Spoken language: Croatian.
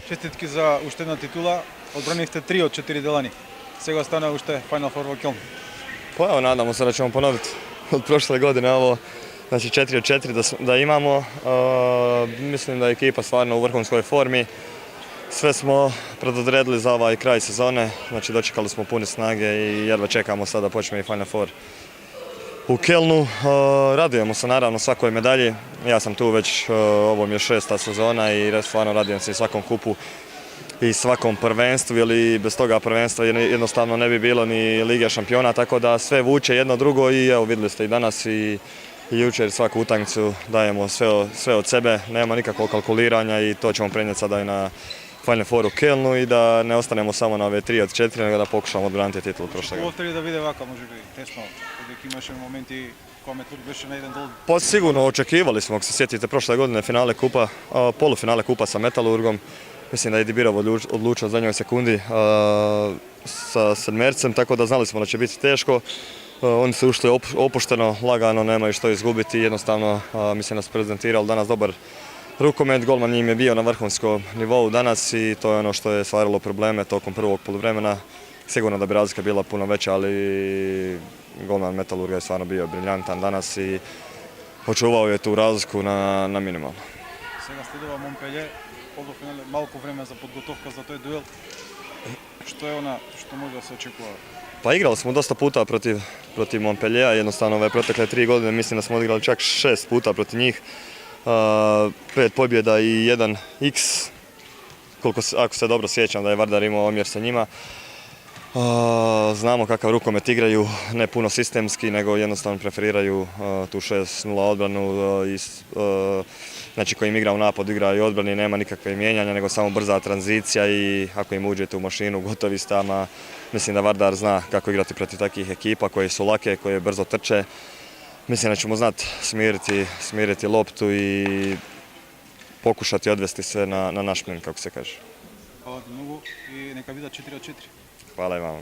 Čestitki za uštedna titula. Odbraniste 3 od 4 delani. Сега стана уште Final Four во Кјолн. Pa evo, nadamo se da ćemo ponoviti od prošle godine ovo, znači 4 od 4 da imamo. Mislim da je ekipa stvarno u vrhunskoj formi. Sve smo predodredili za ovaj kraj sezone, znači dočekali smo pune snage i jedva čekamo sada da počne i Final Four u Kölnu. Radujemo se naravno svakoj medalji. Ja sam tu već, ovo mi je 6. sezona i stvarno radujem se i svakom kupu i svakom prvenstvu, jer bez toga prvenstva jednostavno ne bi bilo ni Lige šampiona, tako da sve vuče jedno drugo i evo vidjeli ste i danas i jučer svaku utakmicu dajemo sve od sebe, nema nikakvog kalkuliranja i to ćemo prenijeti sada i na Final Four u Kölnu i da ne ostanemo samo na ove 3 od 4, nego da pokušamo odbraniti titulu prošle godine. Хубаво ли да биде вака, може би, тесно, додека имаше моменти кога Тур беше на еден дол? Pa sigurno očekivali smo, ako se sjetite, prošle godine finale kupa, polufinale kupa sa Metalurgom. Mislim da je Dibirov odlučio u zadnjoj sekundi sa sedmercem, tako da znali smo da će biti teško. Oni su ušli opušteno, lagano, nemaju što izgubiti. Jednostavno, mislim da su prezentirali danas dobar rukomet. Golman im je bio na vrhunskom nivou danas i to je ono što je stvaralo probleme tokom prvog poluvremena. Sigurno da bi razlika bila puno veća, ali golman Metalurga je stvarno bio briljantan danas i očuvao je tu razliku na minimalno. Сега следува Монпелје, полуфинале, малку време за подготовка за тој дуел. Што е она што може да се очекува? Pa igrali smo dosta puta protiv Montpelliera, jednostavno ove protekle 3 godine mislim da smo odigrali čak 6 puta protiv njih. 5 pobjeda i 1 X, ako se dobro sjećam da je Vardar imao omjer sa njima. Znamo kakav rukomet igraju, ne puno sistemski, nego jednostavno preferiraju tu 6-0 odbranu, znači koji im igra u napad, igra i odbrani, nema nikakve mijenjanja, nego samo brza tranzicija i ako im uđete u mašinu, gotovi ste, ama mislim da Vardar zna kako igrati protiv takvih ekipa koje su lake, koje brzo trče. Mislim da ćemo znati smiriti loptu i pokušati odvesti sve na naš mlin, kako se kaže. Hvala ti mnogo i neka biде 4 od 4. Hvala i vama.